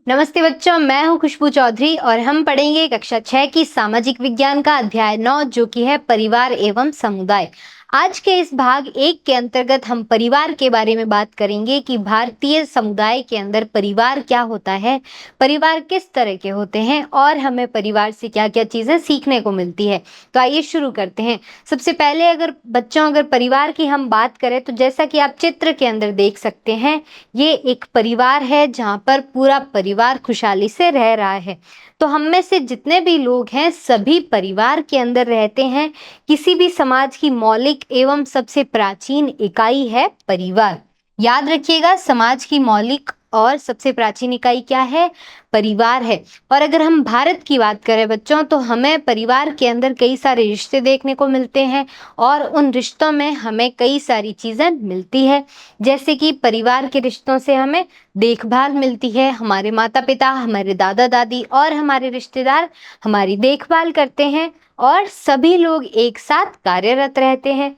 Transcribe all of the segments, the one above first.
नमस्ते बच्चों, मैं हूं खुशबू चौधरी और हम पढ़ेंगे कक्षा 6 की सामाजिक विज्ञान का अध्याय 9 जो कि है परिवार एवं समुदाय। आज के इस भाग 1 के अंतर्गत हम परिवार के बारे में बात करेंगे कि भारतीय समुदाय के अंदर परिवार क्या होता है, परिवार किस तरह के होते हैं और हमें परिवार से क्या-क्या चीजें सीखने को मिलती है। तो आइए शुरू करते हैं। सबसे पहले अगर परिवार की हम बात करें तो जैसा कि आप चित्र के अंदर देख सकते हैं, ये एक परिवार है जहाँ पर पूरा परिवार खुशहाली से रह रहा है। तो हम में से जितने भी लोग हैं सभी परिवार के अंदर रहते हैं। किसी भी समाज की मौलिक एवं सबसे प्राचीन इकाई है परिवार। याद रखिएगा, समाज की मौलिक और सबसे प्राचीन इकाई क्या है? परिवार है। और अगर हम भारत की बात करें बच्चों, तो हमें परिवार के अंदर कई सारे रिश्ते देखने को मिलते हैं और उन रिश्तों में हमें कई सारी चीजें मिलती है। जैसे कि परिवार के रिश्तों से हमें देखभाल मिलती है, हमारे माता पिता, हमारे दादा दादी और हमारे रिश्तेदार हमारी देखभाल करते हैं और सभी लोग एक साथ कार्यरत रहते हैं।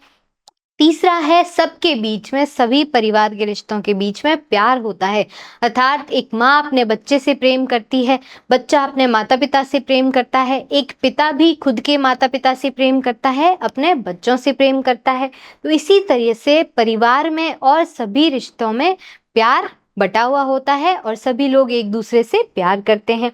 तीसरा है, सबके बीच में, सभी परिवार के रिश्तों के बीच में प्यार होता है। अर्थात एक माँ अपने बच्चे से प्रेम करती है, बच्चा अपने माता पिता से प्रेम करता है, एक पिता भी खुद के माता पिता से प्रेम करता है, अपने बच्चों से प्रेम करता है। तो इसी तरह से परिवार में और सभी रिश्तों में प्यार बटा हुआ होता है और सभी लोग एक दूसरे से प्यार करते हैं।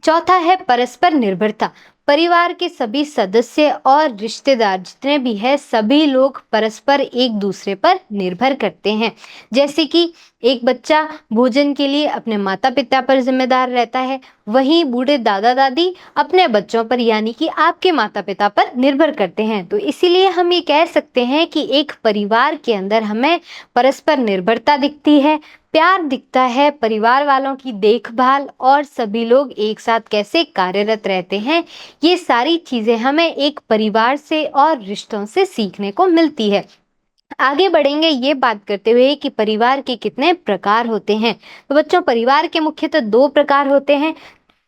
चौथा है परस्पर निर्भरता। परिवार के सभी सदस्य और रिश्तेदार जितने भी हैं सभी लोग परस्पर एक दूसरे पर निर्भर करते हैं। जैसे कि एक बच्चा भोजन के लिए अपने माता पिता पर जिम्मेदार रहता है, वहीं बूढ़े दादा दादी अपने बच्चों पर यानी कि आपके माता पिता पर निर्भर करते हैं। तो इसीलिए हम ये कह सकते हैं कि एक परिवार के अंदर हमें परस्पर निर्भरता दिखती है, प्यार दिखता है, परिवार वालों की देखभाल और सभी लोग एक साथ कैसे कार्यरत रहते हैं, ये सारी चीजें हमें एक परिवार से और रिश्तों से सीखने को मिलती है। आगे बढ़ेंगे ये बात करते हुए कि परिवार के कितने प्रकार होते हैं। तो बच्चों, परिवार के मुख्यतः 2 प्रकार होते हैं।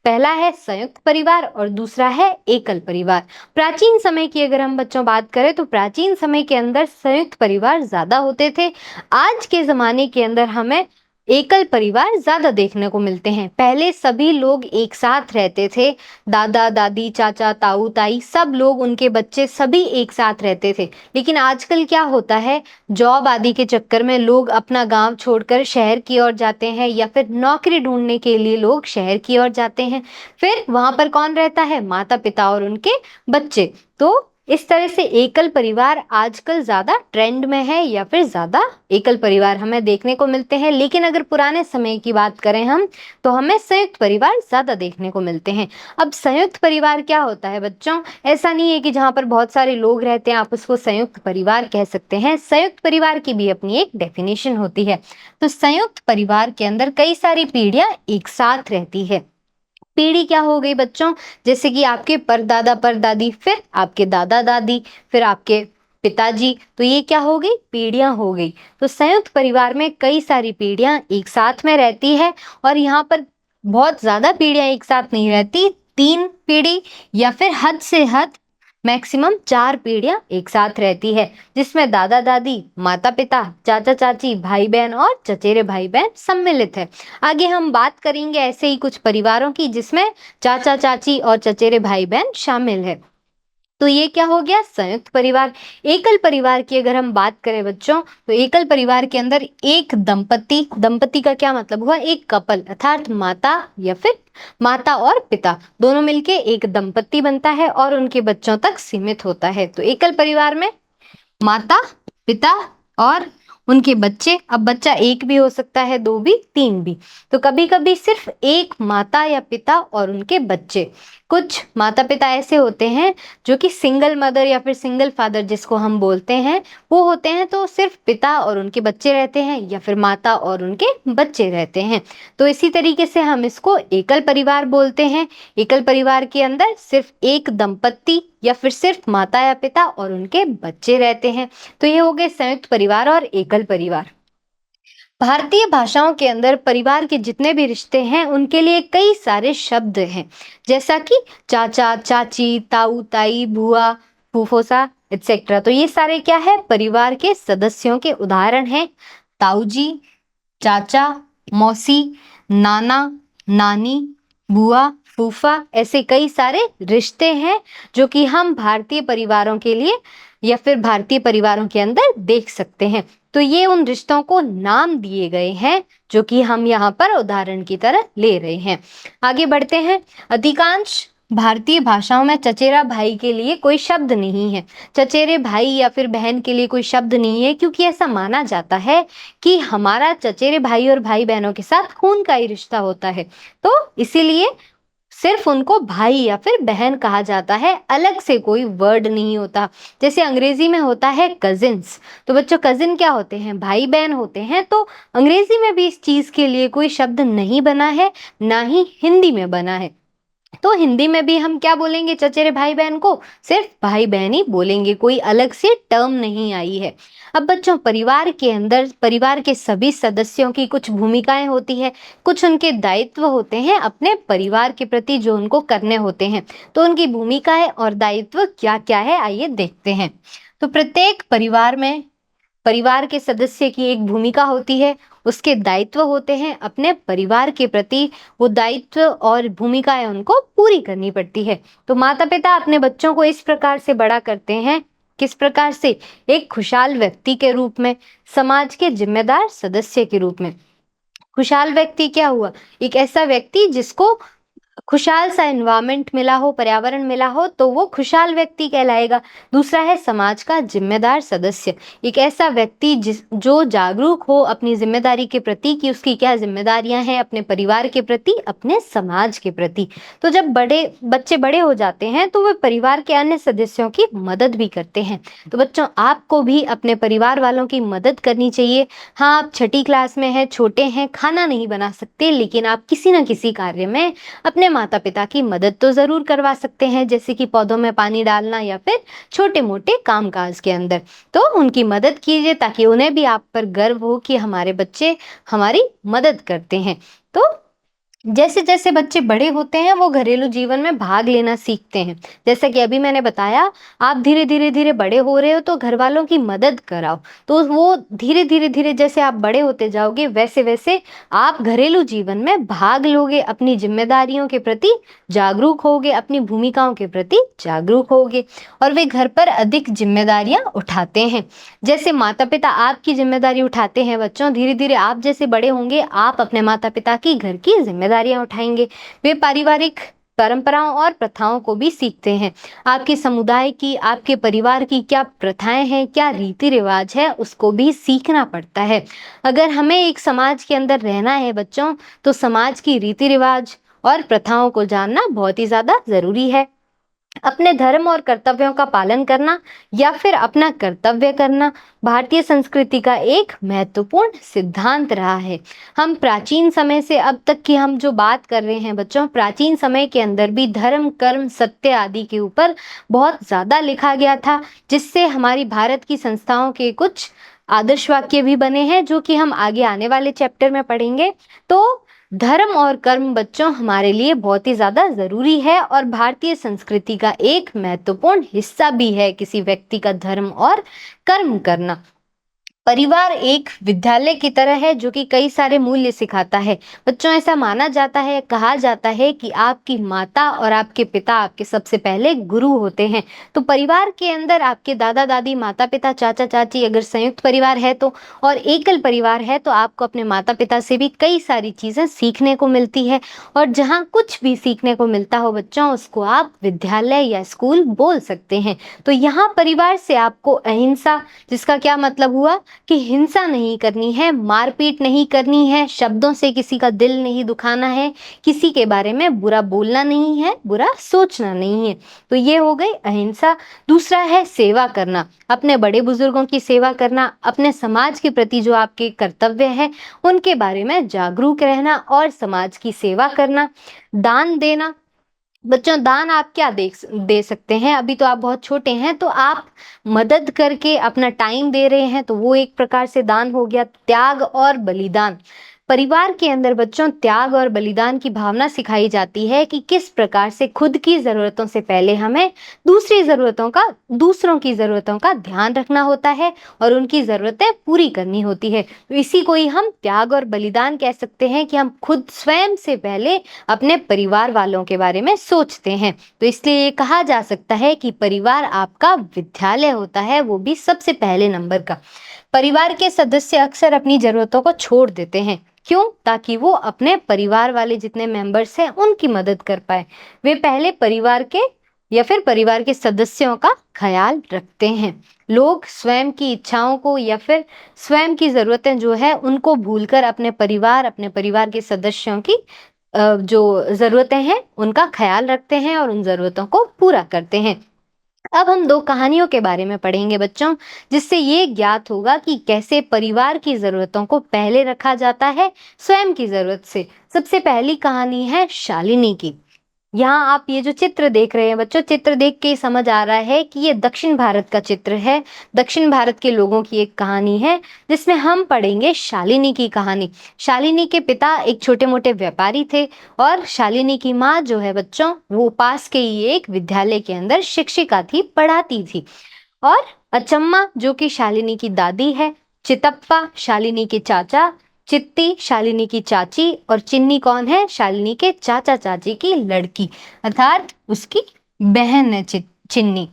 पहला है संयुक्त परिवार और दूसरा है एकल परिवार। प्राचीन समय की अगर हम बच्चों बात करें तो प्राचीन समय के अंदर संयुक्त परिवार ज्यादा होते थे। आज के जमाने के अंदर हमें एकल परिवार ज्यादा देखने को मिलते हैं। पहले सभी लोग एक साथ रहते थे, दादा दादी, चाचा ताऊ ताई, सब लोग, उनके बच्चे सभी एक साथ रहते थे। लेकिन आजकल क्या होता है, जॉब आदि के चक्कर में लोग अपना गांव छोड़कर शहर की ओर जाते हैं या फिर नौकरी ढूंढने के लिए लोग शहर की ओर जाते हैं। फिर वहां पर कौन रहता है? माता पिता और उनके बच्चे। तो इस तरह से एकल परिवार आजकल ज्यादा ट्रेंड में है या फिर ज्यादा एकल परिवार हमें देखने को मिलते हैं। लेकिन अगर पुराने समय की बात करें हम, तो हमें संयुक्त परिवार ज्यादा देखने को मिलते हैं। अब संयुक्त परिवार क्या होता है बच्चों? ऐसा नहीं है कि जहां पर बहुत सारे लोग रहते हैं आप उसको संयुक्त परिवार कह सकते हैं। संयुक्त परिवार की भी अपनी एक डेफिनेशन होती है। तो संयुक्त परिवार के अंदर कई सारी पीढ़ियां एक साथ रहती है। पीढ़ी क्या हो गई बच्चों? जैसे कि आपके परदादा परदादी, फिर आपके दादा दादी, फिर आपके पिताजी, तो ये क्या हो गई? पीढ़ियां हो गई। तो संयुक्त परिवार में कई सारी पीढ़ियां एक साथ में रहती है और यहाँ पर बहुत ज्यादा पीढ़ियां एक साथ नहीं रहती। 3 पीढ़ी या फिर हद से हद मैक्सिमम 4 पीढ़ियां एक साथ रहती है, जिसमें दादा दादी, माता पिता, चाचा चाची, भाई बहन और चचेरे भाई बहन सम्मिलित है। आगे हम बात करेंगे ऐसे ही कुछ परिवारों की जिसमें चाचा चाची और चचेरे भाई बहन शामिल है। तो ये क्या हो गया? संयुक्त परिवार। एकल परिवार की अगर हम बात करें बच्चों, तो एकल परिवार के अंदर एक दंपति, दंपति का क्या मतलब हुआ? एक कपल, अर्थात माता या फिर माता और पिता दोनों मिलके एक दंपति बनता है और उनके बच्चों तक सीमित होता है। तो एकल परिवार में माता, पिता और उनके बच्चे। अब बच्चा एक भी हो सकता है, 2 भी, 3 भी। तो कभी कभी सिर्फ एक माता या पिता और उनके बच्चे। कुछ माता पिता ऐसे होते हैं जो कि सिंगल मदर या फिर सिंगल फादर जिसको हम बोलते हैं, वो होते हैं। तो सिर्फ पिता और उनके बच्चे रहते हैं या फिर माता और उनके बच्चे रहते हैं। तो इसी तरीके से हम इसको एकल परिवार बोलते हैं। एकल परिवार के अंदर सिर्फ एक दंपति या फिर सिर्फ माता या पिता और उनके बच्चे रहते हैं। तो ये हो गए संयुक्त परिवार और एकल परिवार। भारतीय भाषाओं के अंदर परिवार के जितने भी रिश्ते हैं उनके लिए कई सारे शब्द हैं, जैसा कि चाचा चाची, ताऊ ताई, बुआ फूफोसा एक्सेट्रा। तो ये सारे क्या है? परिवार के सदस्यों के उदाहरण हैं। ताऊ जी, चाचा, मौसी, नाना, नानी, बुआ, फूफा, ऐसे कई सारे रिश्ते हैं जो कि हम भारतीय परिवारों के लिए या फिर भारतीय परिवारों के अंदर देख सकते हैं। तो ये उन रिश्तों को नाम दिए गए हैं जो कि हम यहाँ पर उदाहरण की तरह ले रहे हैं। आगे बढ़ते हैं। अधिकांश भारतीय भाषाओं में चचेरा भाई के लिए कोई शब्द नहीं है। चचेरे भाई या फिर बहन के लिए कोई शब्द नहीं है, क्योंकि ऐसा माना जाता है कि हमारा चचेरे भाई और भाई बहनों के साथ खून का ही रिश्ता होता है, तो इसीलिए सिर्फ उनको भाई या फिर बहन कहा जाता है, अलग से कोई वर्ड नहीं होता। जैसे अंग्रेजी में होता है कजिन्स, तो बच्चों कजिन क्या होते हैं? भाई बहन होते हैं। तो अंग्रेजी में भी इस चीज के लिए कोई शब्द नहीं बना है, ना ही हिंदी में बना है। तो हिंदी में भी हम क्या बोलेंगे चचेरे भाई बहन को? सिर्फ भाई बहन ही बोलेंगे, कोई अलग से टर्म नहीं आई है। अब बच्चों, परिवार के अंदर परिवार के सभी सदस्यों की कुछ भूमिकाएं होती है, कुछ उनके दायित्व होते हैं अपने परिवार के प्रति जो उनको करने होते हैं। तो उनकी भूमिकाएं और दायित्व क्या क्या है, आइए देखते हैं। तो प्रत्येक परिवार के सदस्य की एक भूमिका होती है, उसके दायित्व होते हैं अपने परिवार के प्रति, वो दायित्व और भूमिकाएं उनको पूरी करनी पड़ती है। तो माता पिता अपने बच्चों को इस प्रकार से बड़ा करते हैं, किस प्रकार से? एक खुशहाल व्यक्ति के रूप में, समाज के जिम्मेदार सदस्य के रूप में। खुशहाल व्यक्ति क्या हुआ? एक ऐसा व्यक्ति जिसको खुशहाल सा एनवायरनमेंट मिला हो, पर्यावरण मिला हो, तो वो खुशहाल व्यक्ति कहलाएगा। दूसरा है समाज का जिम्मेदार सदस्य, एक ऐसा व्यक्ति जो जागरूक हो अपनी जिम्मेदारी के प्रति कि उसकी क्या जिम्मेदारियां हैं अपने परिवार के प्रति, अपने समाज के प्रति। तो जब बच्चे बड़े हो जाते हैं तो वे परिवार के अन्य सदस्यों की मदद भी करते हैं। तो बच्चों, आपको भी अपने परिवार वालों की मदद करनी चाहिए। हाँ, आप छठी क्लास में हैं, छोटे हैं, खाना नहीं बना सकते, लेकिन आप किसी न किसी कार्य में अपने माता पिता की मदद तो जरूर करवा सकते हैं, जैसे कि पौधों में पानी डालना या फिर छोटे मोटे कामकाज के अंदर। तो उनकी मदद कीजिए ताकि उन्हें भी आप पर गर्व हो कि हमारे बच्चे हमारी मदद करते हैं। तो जैसे जैसे बच्चे बड़े होते हैं वो घरेलू जीवन में भाग लेना सीखते हैं। जैसा कि अभी मैंने बताया, आप धीरे बड़े हो रहे हो तो घर वालों की मदद कराओ। तो वो धीरे जैसे आप बड़े होते जाओगे वैसे वैसे आप घरेलू जीवन में भाग लोगे, अपनी जिम्मेदारियों के प्रति जागरूक होगे, अपनी भूमिकाओं के प्रति जागरूक होगे, और वे घर पर अधिक जिम्मेदारियां उठाते हैं। जैसे माता पिता आपकी जिम्मेदारी उठाते हैं बच्चों, धीरे धीरे आप जैसे बड़े होंगे आप अपने माता पिता की घर की जिम्मेदारियां उठाएंगे। वे पारिवारिक परंपराओं और प्रथाओं को भी सीखते हैं। आपके समुदाय की, आपके परिवार की क्या प्रथाएं हैं, क्या रीति रिवाज है, उसको भी सीखना पड़ता है। अगर हमें एक समाज के अंदर रहना है बच्चों, तो समाज की रीति रिवाज और प्रथाओं को जानना बहुत ही ज्यादा जरूरी है। अपने धर्म और कर्तव्यों का पालन करना या फिर अपना कर्तव्य करना भारतीय संस्कृति का एक महत्वपूर्ण सिद्धांत रहा है। हम प्राचीन समय से अब तक की हम जो बात कर रहे हैं बच्चों, प्राचीन समय के अंदर भी धर्म, कर्म, सत्य आदि के ऊपर बहुत ज्यादा लिखा गया था, जिससे हमारी भारत की संस्थाओं के कुछ आदर्श वाक्य भी बने हैं जो कि हम आगे आने वाले चैप्टर में पढ़ेंगे। तो धर्म और कर्म बच्चों हमारे लिए बहुत ही ज्यादा जरूरी है और भारतीय संस्कृति का एक महत्वपूर्ण हिस्सा भी है किसी व्यक्ति का धर्म और कर्म करना। परिवार एक विद्यालय की तरह है जो कि कई सारे मूल्य सिखाता है। बच्चों, ऐसा माना जाता है, कहा जाता है कि आपकी माता और आपके पिता आपके सबसे पहले गुरु होते हैं। तो परिवार के अंदर आपके दादा दादी, माता पिता, चाचा चाची, अगर संयुक्त परिवार है तो, और एकल परिवार है तो आपको अपने माता पिता से भी कई सारी चीजें सीखने को मिलती है। और जहाँ कुछ भी सीखने को मिलता हो बच्चों, उसको आप विद्यालय या स्कूल बोल सकते हैं। तो यहाँ परिवार से आपको अहिंसा, जिसका क्या मतलब हुआ कि हिंसा नहीं करनी है, मारपीट नहीं करनी है, शब्दों से किसी का दिल नहीं दुखाना है, किसी के बारे में बुरा बोलना नहीं है, बुरा सोचना नहीं है। तो ये हो गई अहिंसा। दूसरा है सेवा करना, अपने बड़े बुजुर्गों की सेवा करना, अपने समाज के प्रति जो आपके कर्तव्य है उनके बारे में जागरूक रहना और समाज की सेवा करना। दान देना बच्चों, दान आप क्या दे सकते हैं? अभी तो आप बहुत छोटे हैं, तो आप मदद करके अपना टाइम दे रहे हैं, तो वो एक प्रकार से दान हो गया। त्याग और बलिदान, परिवार के अंदर बच्चों त्याग और बलिदान की भावना सिखाई जाती है कि किस प्रकार से खुद की जरूरतों से पहले हमें दूसरों की जरूरतों का ध्यान रखना होता है और उनकी जरूरतें पूरी करनी होती है। तो इसी को ही हम त्याग और बलिदान कह सकते हैं कि हम खुद स्वयं से पहले अपने परिवार वालों के बारे में सोचते हैं। तो इसलिए ये कहा जा सकता है कि परिवार आपका विद्यालय होता है, वो भी सबसे पहले नंबर का। परिवार के सदस्य अक्सर अपनी जरूरतों को छोड़ देते हैं। क्यों? ताकि वो अपने परिवार वाले जितने मेंबर्स हैं उनकी मदद कर पाए। वे पहले परिवार के सदस्यों का ख्याल रखते हैं। लोग स्वयं की इच्छाओं को या फिर स्वयं की जरूरतें जो है उनको भूलकर अपने परिवार के सदस्यों की जो जरूरतें हैं उनका ख्याल रखते हैं और उन जरूरतों को पूरा करते हैं। अब हम दो कहानियों के बारे में पढ़ेंगे बच्चों, जिससे ये ज्ञात होगा कि कैसे परिवार की जरूरतों को पहले रखा जाता है स्वयं की जरूरत से। सबसे पहली कहानी है शालिनी की। यहाँ आप ये जो चित्र देख रहे हैं बच्चों, चित्र देख के समझ आ रहा है कि ये दक्षिण भारत का चित्र है। दक्षिण भारत के लोगों की एक कहानी है जिसमें हम पढ़ेंगे शालिनी की कहानी। शालिनी के पिता एक छोटे मोटे व्यापारी थे और शालिनी की माँ जो है बच्चों, वो पास के ही एक विद्यालय के अंदर शिक्षिका थी, पढ़ाती थी। और अचम्मा जो कि शालिनी की दादी है, चितप्पा शालिनी के चाचा, चित्ती शालिनी की चाची और चिन्नी कौन है? शालिनी के चाचा चाची की लड़की, अर्थात उसकी बहन है चिन्नी।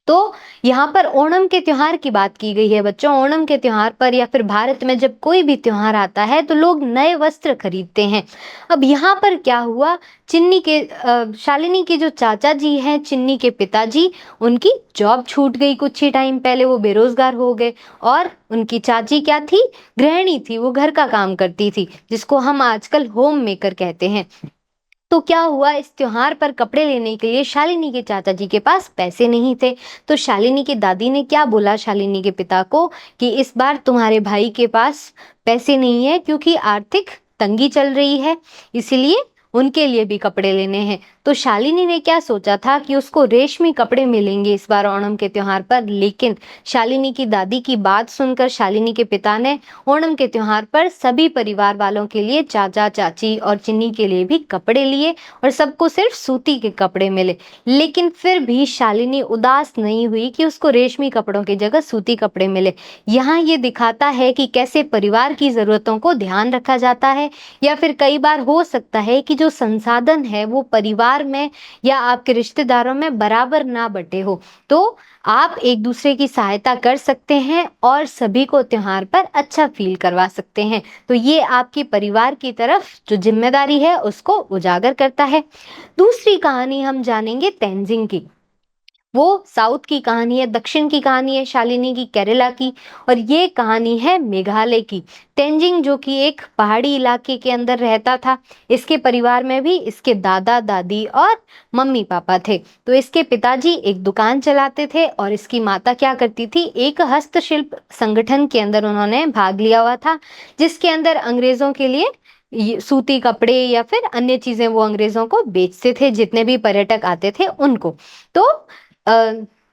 तो यहाँ पर ओणम के त्योहार की बात की गई है बच्चों। ओणम के त्योहार पर या फिर भारत में जब कोई भी त्योहार आता है तो लोग नए वस्त्र खरीदते हैं। अब यहाँ पर क्या हुआ, शालिनी के जो चाचा जी हैं, चिन्नी के पिताजी, उनकी जॉब छूट गई कुछ ही टाइम पहले, वो बेरोजगार हो गए। और उनकी चाची क्या थी? गृहिणी थी, वो घर का काम करती थी, जिसको हम आजकल होम मेकर कहते हैं। तो क्या हुआ, इस त्योहार पर कपड़े लेने के लिए शालिनी के चाचा जी के पास पैसे नहीं थे। तो शालिनी की दादी ने क्या बोला शालिनी के पिता को कि इस बार तुम्हारे भाई के पास पैसे नहीं है क्योंकि आर्थिक तंगी चल रही है, इसलिए उनके लिए भी कपड़े लेने हैं। तो शालिनी ने क्या सोचा था कि उसको रेशमी कपड़े मिलेंगे इस बार ओणम के त्योहार पर, लेकिन शालिनी की दादी की बात सुनकर शालिनी के पिता ने ओणम के त्योहार पर सभी परिवार वालों के लिए, चाचा चाची और चिन्नी के लिए भी कपड़े लिए और सबको सिर्फ सूती के कपड़े मिले। लेकिन फिर भी शालिनी उदास नहीं हुई कि उसको रेशमी कपड़ों की जगह सूती कपड़े मिले। यहाँ ये दिखाता है कि कैसे परिवार की जरूरतों को ध्यान रखा जाता है, या फिर कई बार हो सकता है कि जो संसाधन है वो परिवार में या आपके रिश्तेदारों में बराबर ना बटे हो, तो आप एक दूसरे की सहायता कर सकते हैं और सभी को त्योहार पर अच्छा फील करवा सकते हैं। तो ये आपकी परिवार की तरफ जो जिम्मेदारी है उसको उजागर करता है। दूसरी कहानी हम जानेंगे तेंजिंग की। वो साउथ की कहानी है, दक्षिण की कहानी है शालिनी की, केरला की, और ये कहानी है मेघालय की। तेंजिंग जो कि एक पहाड़ी इलाके के अंदर रहता था, इसके परिवार में भी इसके दादा दादी और मम्मी पापा थे। तो इसके पिताजी एक दुकान चलाते थे और इसकी माता क्या करती थी, एक हस्तशिल्प संगठन के अंदर उन्होंने भाग लिया हुआ था, जिसके अंदर अंग्रेजों के लिए सूती कपड़े या फिर अन्य चीजें वो अंग्रेजों को बेचते थे, जितने भी पर्यटक आते थे उनको। तो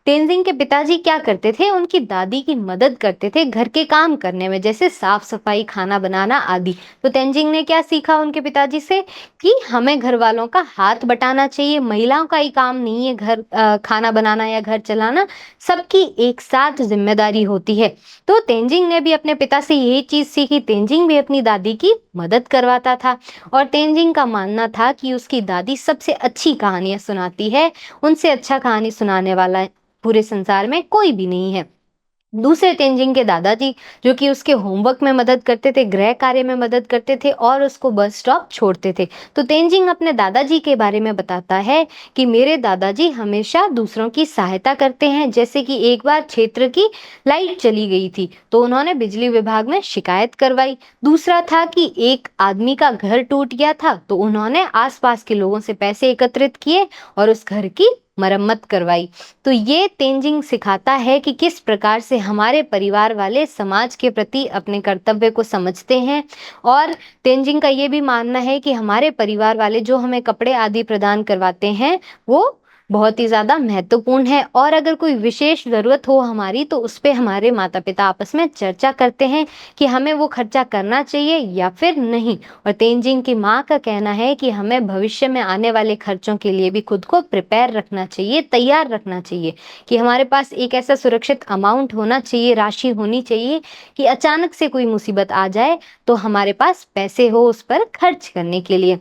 तेंजिंग के पिताजी क्या करते थे, उनकी दादी की मदद करते थे घर के काम करने में, जैसे साफ सफाई, खाना बनाना आदि। तो तेंजिंग ने क्या सीखा उनके पिताजी से कि हमें घर वालों का हाथ बटाना चाहिए, महिलाओं का ही काम नहीं है घर खाना बनाना या घर चलाना, सबकी एक साथ जिम्मेदारी होती है। तो तेंजिंग ने भी अपने पिता से यही चीज सीखी। तेंजिंग भी अपनी दादी की मदद करवाता था और तेंजिंग का मानना था कि उसकी दादी सबसे अच्छी कहानियां सुनाती है, उनसे अच्छा कहानी सुनाने वाला पूरे संसार में कोई भी नहीं है। दूसरे तेंजिंग के दादाजी जो कि उसके होमवर्क में मदद करते थे, गृह कार्य में मदद करते थे और उसको बस स्टॉप छोड़ते थे। तो तेंजिंग अपने दादाजी के बारे में बताता है कि मेरे दादाजी हमेशा दूसरों की सहायता करते हैं। जैसे कि एक बार क्षेत्र की लाइट चली गई थी तो उन्होंने बिजली विभाग में शिकायत करवाई। दूसरा था कि एक आदमी का घर टूट गया था तो उन्होंने आसपास के लोगों से पैसे एकत्रित किए और उस घर की मरम्मत करवाई। तो ये तेंजिंग सिखाता है कि किस प्रकार से हमारे परिवार वाले समाज के प्रति अपने कर्तव्य को समझते हैं। और तेंजिंग का ये भी मानना है कि हमारे परिवार वाले जो हमें कपड़े आदि प्रदान करवाते हैं वो बहुत ही ज़्यादा महत्वपूर्ण है। और अगर कोई विशेष ज़रूरत हो हमारी तो उस पे हमारे माता पिता आपस में चर्चा करते हैं कि हमें वो खर्चा करना चाहिए या फिर नहीं। और तेंजिंग की माँ का कहना है कि हमें भविष्य में आने वाले खर्चों के लिए भी खुद को प्रिपेयर रखना चाहिए, तैयार रखना चाहिए, कि हमारे पास एक ऐसा सुरक्षित अमाउंट होना चाहिए, राशि होनी चाहिए कि अचानक से कोई मुसीबत आ जाए तो हमारे पास पैसे हो उस पर खर्च करने के लिए।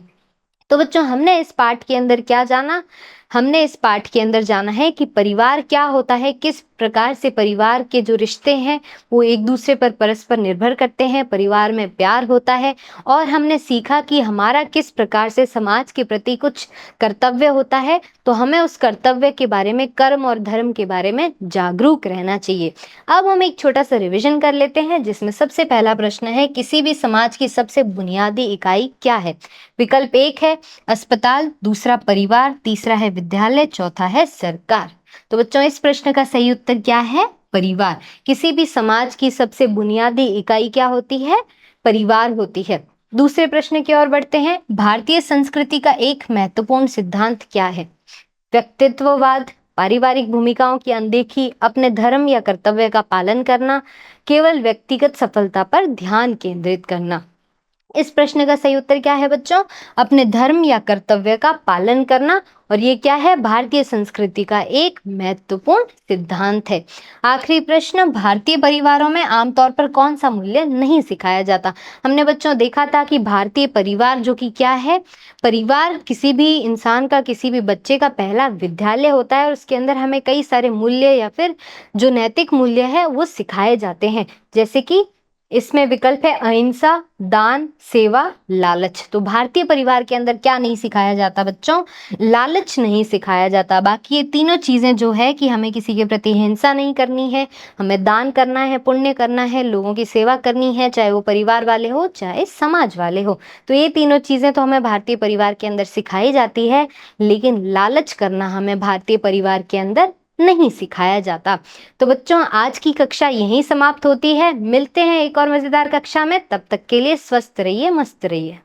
तो बच्चों, हमने इस पाठ के अंदर क्या जाना? हमने इस पाठ के अंदर जाना है कि परिवार क्या होता है, किस प्रकार से परिवार के जो रिश्ते हैं वो एक दूसरे पर परस्पर निर्भर करते हैं, परिवार में प्यार होता है। और हमने सीखा कि हमारा किस प्रकार से समाज के प्रति कुछ कर्तव्य होता है, तो हमें उस कर्तव्य के बारे में, कर्म और धर्म के बारे में जागरूक रहना चाहिए। अब हम एक छोटा सा रिवीजन कर लेते हैं, जिसमें सबसे पहला प्रश्न है, किसी भी समाज की सबसे बुनियादी इकाई क्या है? विकल्प एक है अस्पताल, दूसरा परिवार, तीसरा है विद्यालय, चौथा है सरकार। तो बच्चों, इस प्रश्न का सही उत्तर क्या है? परिवार। किसी भी समाज की सबसे बुनियादी इकाई क्या होती है? परिवार होती है। दूसरे प्रश्न की ओर बढ़ते हैं। भारतीय संस्कृति का एक महत्वपूर्ण सिद्धांत क्या है? व्यक्तित्ववाद, पारिवारिक भूमिकाओं की अनदेखी, अपने धर्म या कर्तव्य का पालन करना, केवल व्यक्तिगत सफलता पर ध्यान केंद्रित करना। इस प्रश्न का सही उत्तर क्या है बच्चों? अपने धर्म या कर्तव्य का पालन करना। और ये क्या है? भारतीय संस्कृति का एक महत्वपूर्ण सिद्धांत है। आखिरी प्रश्न, भारतीय परिवारों में आमतौर पर कौन सा मूल्य नहीं सिखाया जाता? हमने बच्चों देखा था कि भारतीय परिवार जो कि क्या है? परिवार किसी भी इंसान का, किसी भी बच्चे का पहला विद्यालय होता है और उसके अंदर हमें कई सारे मूल्य या फिर जो नैतिक मूल्य है वो सिखाए जाते हैं। जैसे कि इसमें विकल्प है अहिंसा, दान, सेवा, लालच। तो भारतीय परिवार के अंदर क्या नहीं सिखाया जाता बच्चों? लालच नहीं सिखाया जाता। बाकी ये तीनों चीजें जो है कि हमें किसी के प्रति हिंसा नहीं करनी है, हमें दान करना है, पुण्य करना है, लोगों की सेवा करनी है, चाहे वो परिवार वाले हो चाहे समाज वाले हो। तो ये तीनों चीजें तो हमें भारतीय परिवार के अंदर सिखाई जाती है, लेकिन लालच करना हमें भारतीय परिवार के अंदर नहीं सिखाया जाता। तो बच्चों, आज की कक्षा यहीं समाप्त होती है। मिलते हैं एक और मजेदार कक्षा में। तब तक के लिए स्वस्थ रहिए, मस्त रहिए।